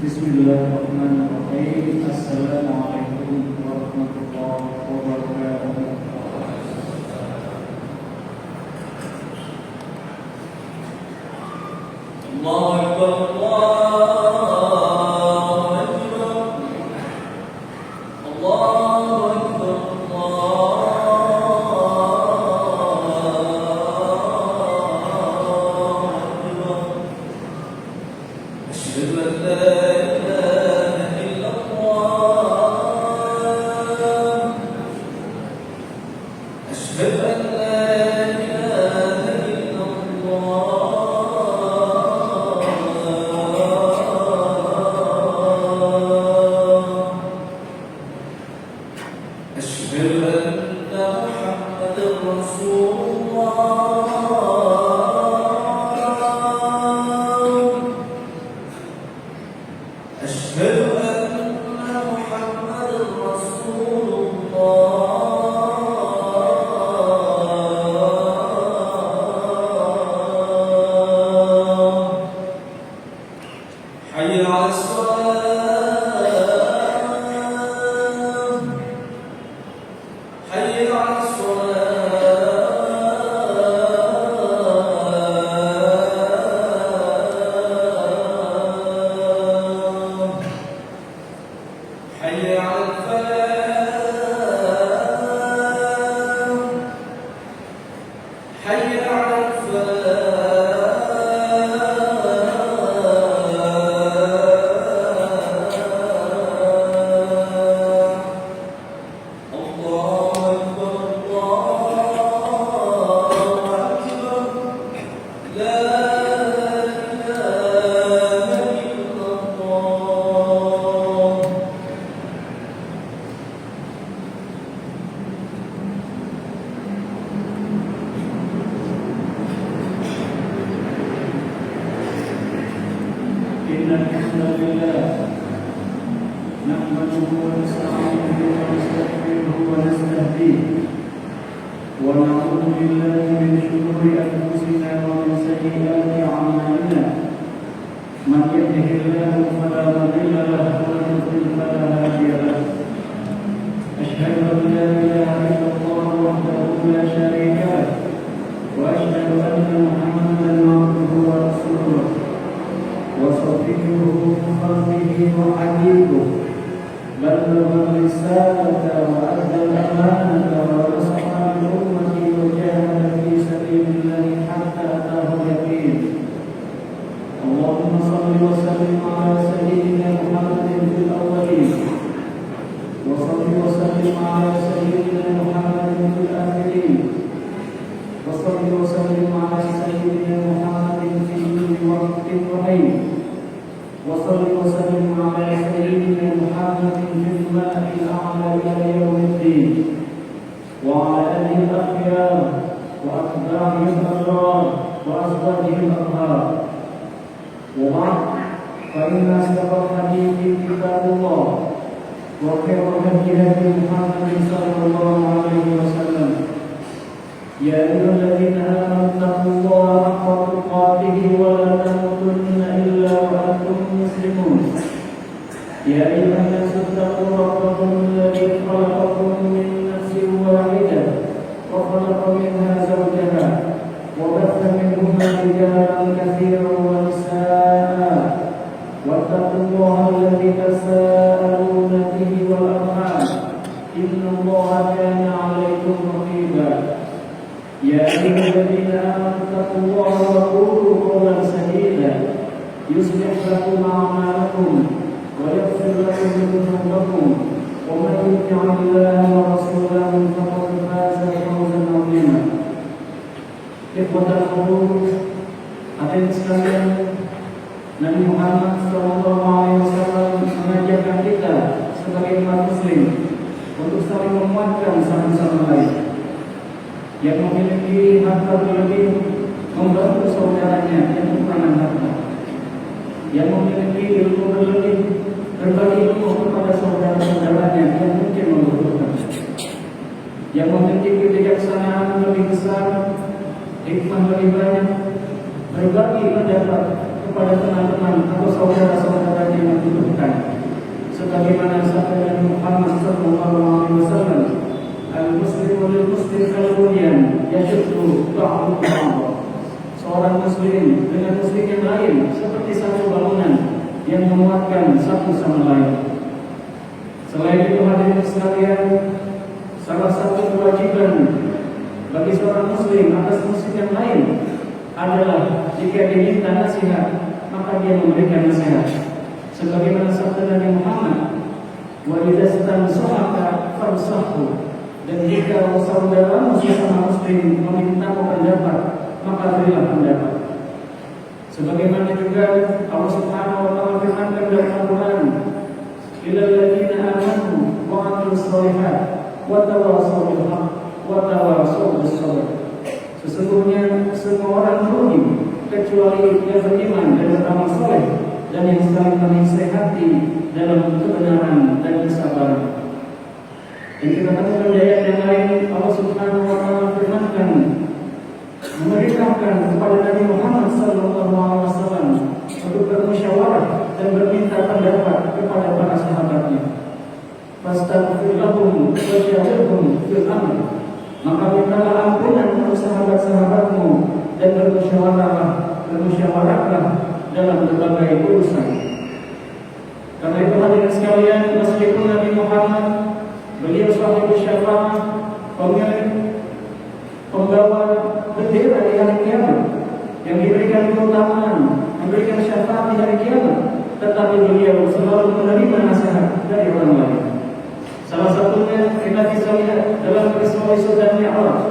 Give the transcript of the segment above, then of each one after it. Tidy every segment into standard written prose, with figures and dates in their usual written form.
Bismillahirrahmanirrahim. Assalamualaikum warahmatullahi wabarakatuh. Allahu Akbar, Allahu Akbar, Allahu Akbar, Allahu Akbar. Asyhadu an la yang memiliki kebijaksanaan lebih besar, hikmah lebih banyak, berbagi pendapat kepada teman-teman atau saudara-saudara yang membutuhkan. Sebagaimana sabda Nabi Muhammad SAW, al-muslimu lil-muslim kal-bunyan yashuddu ba'duhu ba'dha. Seorang muslim dengan muslim yang lain seperti satu bangunan yang menguatkan satu sama lain. Selain itu hadirin sekalian, salah satu kewajiban bagi seorang muslim atas muslim yang lain adalah jika diminta nasihat, maka dia memberikan nasihat. Sebagaimana sabda Nabi Muhammad, wa idza stansahaka fansahhu, dan jika saudaramu sesama muslim meminta pendapat, maka berilah pendapat. Sebagaimana juga Allah Subhanahu wa taala firmankan dalam Al-Qur'an, "Illal ladzina amanu wa 'amilus shalihat wa tawassaw bil haqq wa tawassaw bis sabr." Sesungguhnya semua orang merugi kecuali yang beriman dan beramal saleh dan yang saling menasihati dalam kebenaran dan kesabaran. Dan kita temukan ayat yang lain, Allah Subhanahu wa taala firmankan, memerintahkan kepada Nabi Muhammad SAW untuk bermusyawarah dan berminta pendapat kepada para sahabatnya. Fastaghfir lahum wa syawirhum fil amr. Maka mintalah ampunan untuk sahabat-sahabatmu dan bermusyawarahlah dalam berbagai urusan. Karena itu hadirin sekalian, meskipun Nabi Muhammad beliau sahibul syafa'ah, pembawa bendera di hari kiamat, yang diberikan keutamaan, memberikan syafaat di hari kiamat, tetapi beliau selalu menerima nasihat dari orang lain. Salah satunya kita bisa lihat dalam peristiwa Isra dan Mi'raj.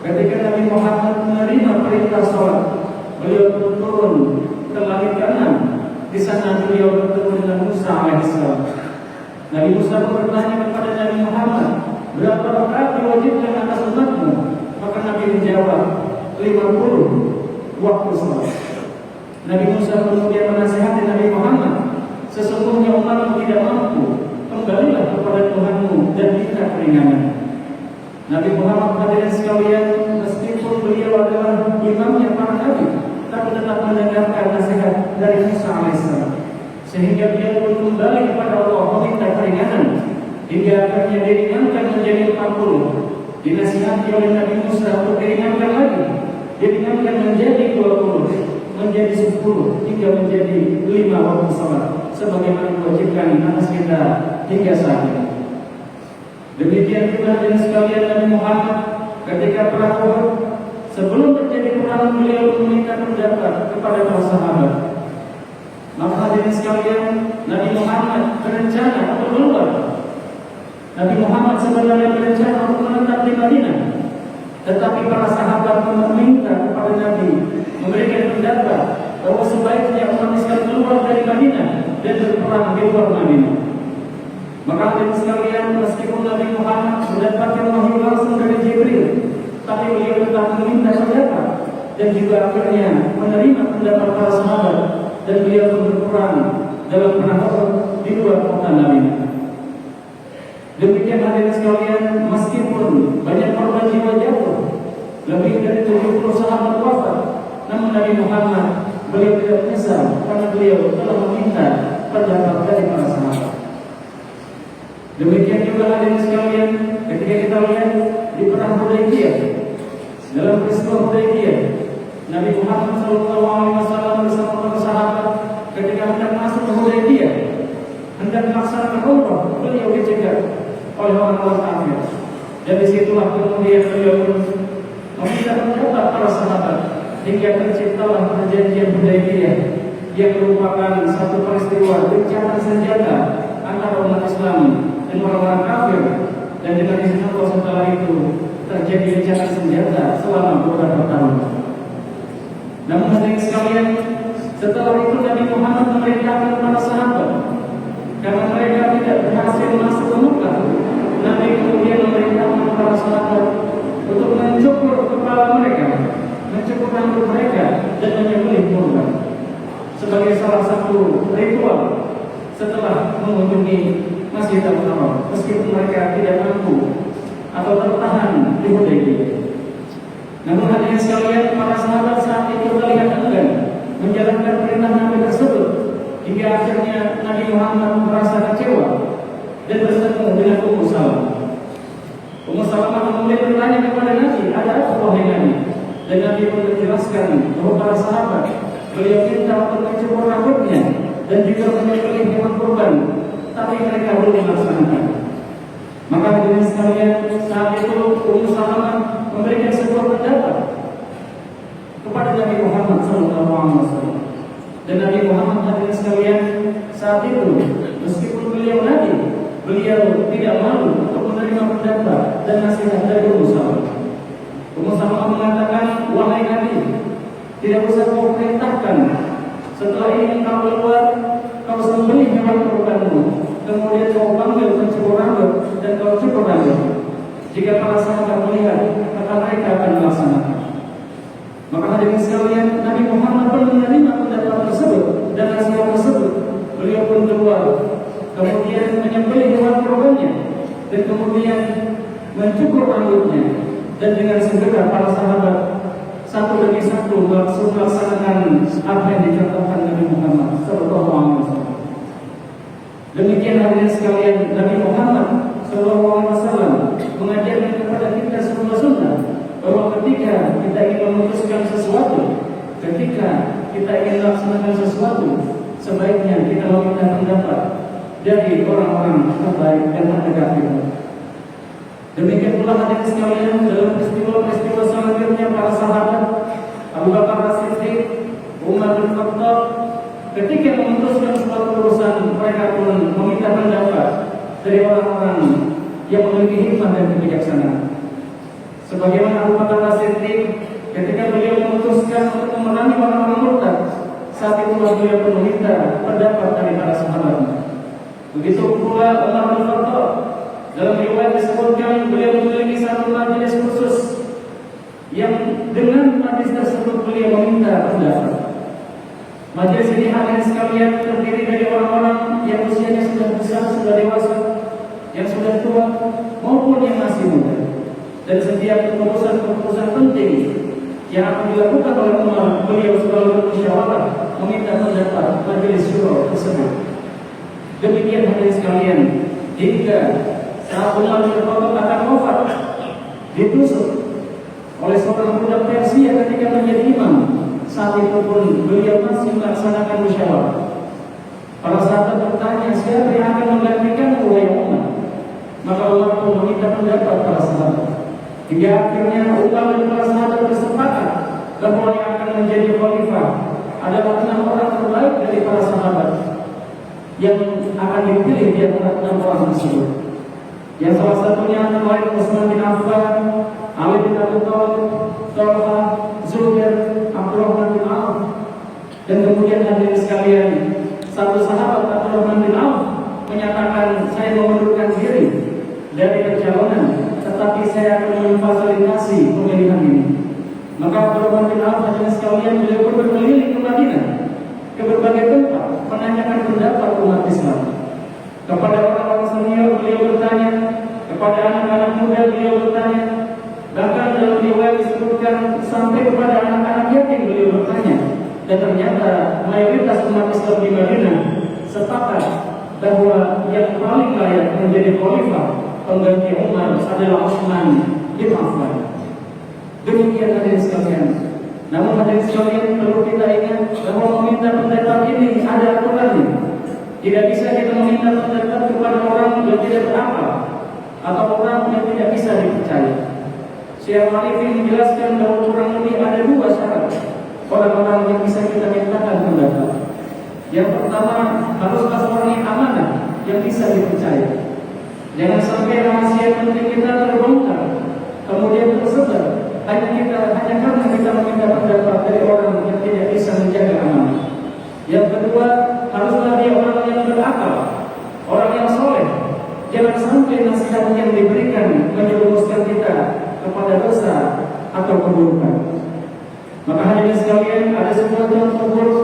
Ketika Nabi Muhammad menerima perintah salat, beliau turun ke langit ke-6. Di sana beliau bertemu dengan Musa alaihissalam. Nabi Musa bertanya kepada Nabi Muhammad, berapa rakaat diwajibkan atas umatmu? Maka Nabi menjawab, 50 waktu salat. Nabi Musa kemudian menasihati Nabi Muhammad, sesungguhnya umatmu tidak mampu, kembalilah kepada Tuhanmu dan minta keringanan. Nabi Muhammad hadirin sekalian, meskipun beliau adalah imamnya para nabi, tapi tetap mendengarkan nasihat dari Musa alaihissalam, sehingga dia pun kembali kepada Allah meminta keringanan, hingga akhirnya diringankan menjadi 40. Dinasihati oleh Nabi Musa untuk diringankan lagi, diringankan menjadi 20, menjadi 10, hingga menjadi 5 waktu salat, sebagaimana diwajibkan atas kita hingga saat ini. Demikian juga dengan sekalian Nabi Muhammad ketika perang Uhud, sebelum terjadi perang beliau meminta pendapat kepada para sahabat. Maka hadirin sekalian, Nabi Muhammad berencana untuk keluar. Nabi Muhammad sebenarnya berencana untuk menetap di Madinah, tetapi para sahabat meminta kepada Nabi memberikan pendapat bahwa sebaiknya umat Islam keluar dari Madinah dan berperang di luar Madinah. Maka hadirin sekalian, meskipun Nabi Muhammad mendapatkan wahyu langsung dari Jibril, tapi beliau tetap meminta pendapat dan juga akhirnya menerima pendapat para sahabat, dan beliau berperang dalam perang Uhud di luar kota Madinah. Demikian hadirin sekalian, meskipun banyak korban jiwa jatuh, lebih dari 70 sahabat wafat, namun Nabi Muhammad beliau tidak menyesal karena beliau telah meminta pendapat dari para sahabat. Demikian juga hadirin sekalian, ketika kita lihat di perang Hudaybiyah, dalam peristiwa Hudaybiyah, Nabi Muhammad SAW bersama para sahabat ketika hendak masuk ke Hudaybiyah, hendak melaksanakan umrah, beliau dicegat oleh orang-orang kafir. Dan disitulah kemudian beliau meminta pendapat para sahabat, hingga terciptalah perjanjian Hudaybiyah yang merupakan satu peristiwa gencatan senjata antara umat Islam dan orang-orang kafir, dan dengan izin Allah setelah itu terjadi gencatan senjata selama beberapa tahun. Namun hadirin sekalian, setelah itu Nabi Muhammad memerintahkan para sahabat, karena mereka tidak berhasil masuk ke Mekah, Nabi kemudian memerintahkan para sahabat untuk mencukur kepala mereka, mencukur rambut mereka, dan menyembelih kurban sebagai salah satu ritual setelah mengunjungi Masjid Al-Haram, meskipun mereka tidak mampu atau tertahan di Hudaybiyah. Namun hadirin sekalian, para sahabat saat itu terlihat enggan menjalankan perintah hingga akhirnya Nabi Muhammad merasa kecewa dan bertemu dengan Ummu Salamah. Ummu Salamah kemudian bertanya kepada Nabi, ada apa wahai Nabi? Dan Nabi pun menjelaskan bahwa para sahabat beliau minta untuk mencukur rambutnya dan juga menyembelih hewan kurban, tapi mereka belum melaksanakan. Maka hadirin sekalian, saat itu Ummu Salamah memberikan sebuah pendapat kepada Nabi Muhammad SAW. Dan Nabi Muhammad hadirin sekalian saat itu, meskipun beliau Nabi, beliau tidak malu untuk menerima pendapat dan nasihat dari Ummu Salamah. Ummu Salamah mengatakan, wahai Nabi, tidak usah kau perintahkan. Setelah ini kau keluar, kau sembelih hewan kurbanmu, kemudian kau panggil pencukur rambut dan kau cukur rambut. Jika para sahabat melihat, maka mereka akan melaksanakan. Maka hadirin sekalian, Nabi Muhammad pun menerima pendapat tersebut dan nasihat tersebut. Beliau pun keluar, kemudian menyembelih hewan kurbannya dan kemudian mencukur rambutnya. Dan dengan segera para sahabat satu demi satu melaksanakan apa yang dicontohkan Nabi Muhammad SAW. Demikian hadirin sekalian, Nabi Muhammad SAW mengajarkan kepada kita sebuah sunnah bahwa ketika kita ingin memutuskan sesuatu, ketika kita ingin melaksanakan sesuatu, sebaiknya kita meminta pendapat dari orang-orang terbaik dan terdekat kita. Demikian pula hadirin sekalian, dalam peristiwa-peristiwa selanjutnya para sahabat Abu Bakar As-Siddiq, Umar bin Khattab, ketika memutuskan suatu urusan, mereka pun meminta pendapat dari orang-orang yang memiliki hikmah dan kebijaksanaan. Sebagaimana Abu Bakar As-Siddiq, ketika beliau memutuskan untuk memerangi orang-orang murtad, saat itu beliau pun meminta pendapat dari para sahabat. Begitu pula Umar bin Khattab, dalam riwayat disebutkan beliau memiliki satu majelis khusus yang dengan majelis tersebut beliau meminta pendapat. Majelis ini hadirin sekalian terdiri dari orang-orang yang usianya sudah besar, sudah dewasa, yang sudah tua maupun yang masih muda. Dan setiap keputusan penting yang akan dilakukan oleh Umar, beliau selalu bermusyawarah meminta pendapat majelis syuro tersebut. Demikian hadirin sekalian, hingga saat Umar bin Khattab akan wafat, ditusuk oleh seorang budak Persia ketika menjadi imam. Saat itu pun beliau masih melaksanakan musyawarah. Para sahabat bertanya, siapa yang akan menggantikan wahai Umar? Maka Umar pun meminta pendapat para sahabat. Hingga akhirnya Umar dan para sahabat bersepakat bahwa yang akan menjadi khalifah adalah 6 orang terbaik dari para sahabat yang akan dipilih di antara 6 orang tersebut. Yang salah satunya adalah Utsman bin Affan, Ali bin Abi Thalib, Thalha, Zubair, Abdurrahman bin Auf. Dan kemudian hadirin sekalian, satu sahabat Abdurrahman bin Auf menyatakan, saya mengundurkan diri dari pencalonan, tetapi saya akan memfasilitasi pemilihan ini. Maka Abdurrahman bin Auf hadirin sekalian, beliau pun berkeliling ke Madinah, ke berbagai tempat menanyakan pendapat umat Islam. Kepada orang-orang senior beliau bertanya, kepada anak-anak muda beliau bertanya, bahkan dalam riwayat disebutkan sampai kepada anak-anak yatim beliau bertanya. Dan ternyata mayoritas umat Islam di Madinah sepakat bahwa yang paling layak menjadi khalifah pengganti Umar adalah Utsman bin Affan. Demikian hadirin sekalian. Namun hadirin sekalian, perlu kita ingat bahwa meminta pendapat ini ada aturannya. Tidak bisa kita meminta pendapat kepada orang yang tidak berakal atau orang yang tidak bisa dipercaya. Syekh Al-Albani menjelaskan bahwa kurang lebih ada 2 syarat orang-orang yang bisa kita mintakan pendapat. Yang pertama, haruslah seorang yang amanah, yang bisa dipercaya. Jangan sampai rahasia penting kita terbongkar, kemudian tersebar hanya karena kita meminta pendapat dari orang yang tidak bisa menjaga amanah. Yang kedua, haruslah dia orang yang berakal, orang yang soleh. Jangan sampai nasihat yang diberikan menjerumuskan kita kepada dosa atau keburukan. Maka hadirin sekalian, ada sebuah contoh buruk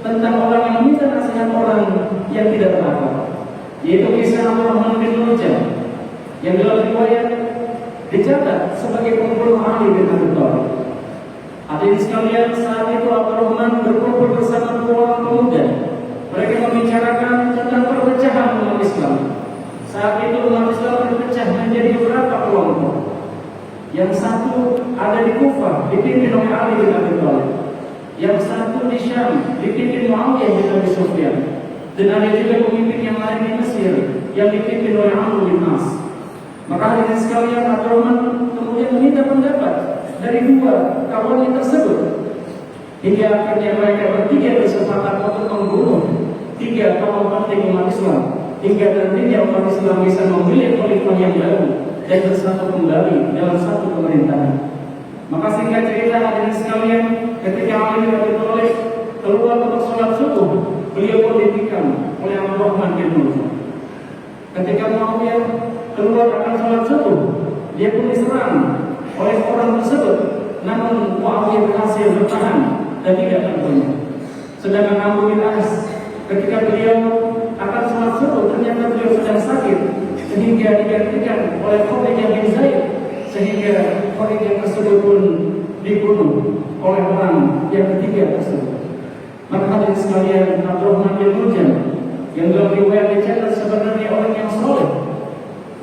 tentang orang yang minta nasihat orang yang tidak berakal, yaitu kisah Abdurrahman bin Muljam yang dalam riwayat dicatat sebagai pembunuh Ali bin Abi Thalib. Hadirin sekalian, saat itu Abdurrahman berkumpul bersama 2 orang pemuda. Mereka dipimpin oleh Ali bin Abi Thalib. Yang satu di Syam dipimpin Muawiyah bin Abi Sufyan. Dan ada juga pemimpin yang lain di Mesir yang dipimpin oleh Amr bin As. Maka hadirin sekalian, Abdurrahman kemudian meminta pendapat dari dua kawannya tersebut. Hingga akhirnya mereka bertiga bersepakat untuk membunuh tiga tokoh penting umat Islam. Hingga nantinya umat Islam bisa memilih khalifah yang baru dan bersatu kembali dalam satu pemerintahan. Maka singkat cerita hadirin sekalian, ketika Ali bin Abi Thalib keluar untuk sholat subuh, beliau pun ditikam oleh Abdurrahman bin Auf. Ketika Muawiyah keluar akan sholat subuh, dia pun diserang oleh orang tersebut. Namun Muawiyah berhasil bertahan dan tidak terbunuh. Sedangkan Amr bin As, ketika beliau akan sholat subuh, ternyata beliau sedang sakit sehingga digantikan oleh Khalid bin Zaid, sehingga Khalid tersebut pun dibunuh oleh orang yang ketiga tersebut. Maka hadirin sekalian, Abdurrahman bin Muljam yang dalam riwayat dicatat sebenarnya orang yang soleh,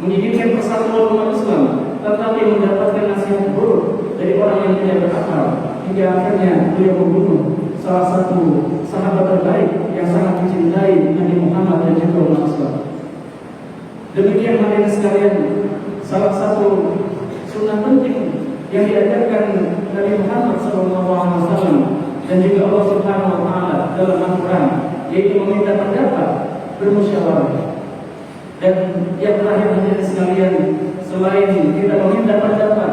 menginginkan persatuan umat Islam, tetapi mendapatkan nasihat buruk dari orang yang tidak berakal, hingga akhirnya beliau membunuh salah satu sahabat terbaik yang sangat dicintai Nabi Muhammad dan juga umat Islam. Demikian hadirin sekalian, salah satu sunnah penting yang diajarkan Nabi Muhammad SAW dan juga Allah Subhanahu Wa Taala dalam Al-Quran, yaitu meminta pendapat, bermusyawarah. Dan yang terakhir hadirin sekalian, selain kita meminta pendapat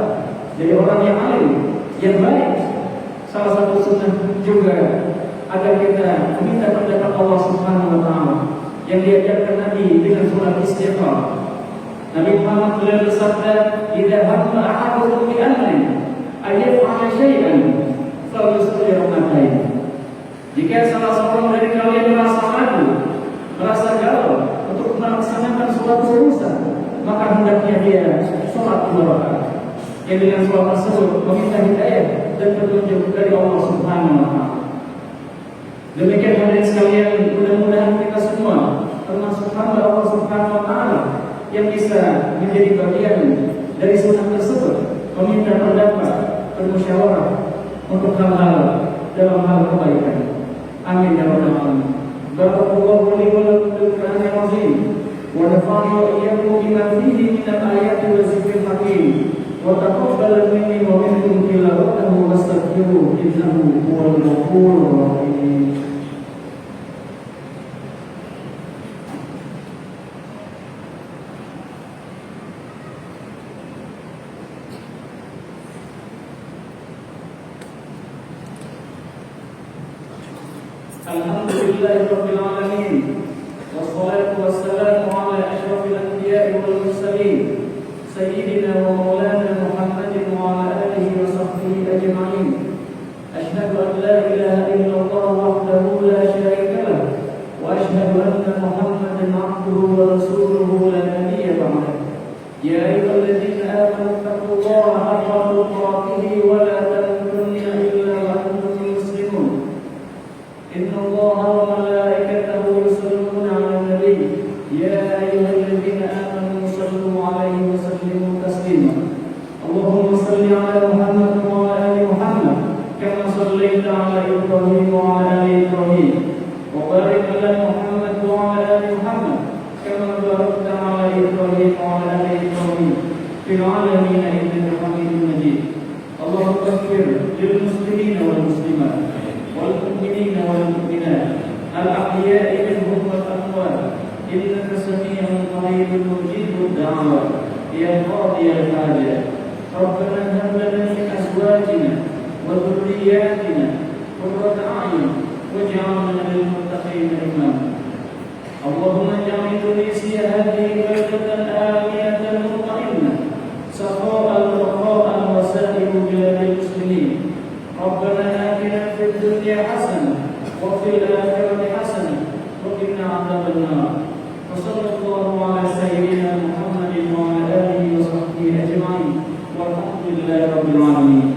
dari orang yang alim, yang baik, salah satu sunnah juga agar kita meminta pendapat Allah Subhanahu Wa Taala yang diajarkan Nabi dengan surat Istighfar. Nabi Muhammad beliau bersabda, "Idza hamma ahadukum bi amrin ayyaf'ala syai'an falyusbir mata'in." Jika salah seorang dari kalian merasa ragu, merasa galau untuk melaksanakan suatu urusan, maka hendaknya dia sholat 2 rakaat. Yang dengan sholat tersebut meminta hidayah dan petunjuk dari Allah Subhanahu Wa Taala. Demikian hadirin sekalian, mudah-mudahan kita semua termasuk hamba Allah Subhanahu Wa Taala yang bisa menjadi bagian dari sunnah tersebut, meminta pendapat, bermusyawarah untuk hal-hal dalam hal kebaikan. Amin ya rabbal alamin. Barakallahu li wa lakum bil Qur'anil azim wa nafa'ani wa iyyakum bima fihi min al-ayati wa dzikril hakim wa taqabbal minni wa minkum tilawatahu wastaghfiruhu innahu huwal ghafurur rahim. Alhamdulillahirabbil alamin wassalatu wassalamu ala asyrafil anbiya'i wal mursalin sayyidina wa maulana Muhammadin wa ala alihi wa sahbihi ajma'in. Asyhadu an la ilaha illallah wahdahu la syarika lah wa asyhadu anna Muhammadan 'abduhu wa rasuluhu la nabiyya ba'dahu. Ya ayyuhalladzina amanu taqullaha haqqa tuqatih wa la tamutunna illa wa antum muslimun. Inna Allaha wa malaikatahu yusalluna 'alan nabiy. Ya ayyuhalladzina amanu sallu 'alaihi wa sallimu taslima. Allahumma salli 'ala Muhammad wa 'ala ali Muhammad kama shallaita 'ala Ibrahim wa 'ala ali Ibrahim wa barik 'ala Muhammad wa 'ala ali Muhammad kama barakta 'ala Ibrahim wa 'ala ali Ibrahim fil 'alamin innaka Hamidum Majid. Allahumma ighfir lil muslimina wal muslimat والمؤمنين والمؤمنات الأحياء منهم والأموات إنك سميع قريب مجيب الدعوات يا قاضي الحاجات. ربنا هب لنا من أزواجنا وذرياتنا قرة أعين واجعلنا للمتقين إماما. اللهم اجعل تونسيا هذه بلدة آمنة مطمئنة سخاء رخاء وسائر بلاد المسلمين. ربنا آتنا في الدنيا حسنة وفي الآخرة حسنة وقنا عذاب النار. وصلى الله على سيدنا محمد وعلى آله وصحبه أجمعين والحمد لله رب العالمين.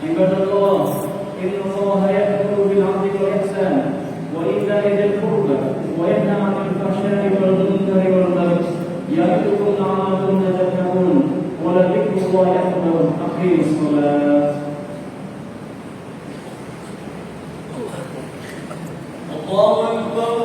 عباد الله، إن الله يأمر بالعدل والإحسان وإيتاء ذي القربى وينهى عن الفحشاء والمنكر والبغي يعظكم لعلكم تذكرون ولذكر الله أكبر. Aqim sholat. Allahu Akbar.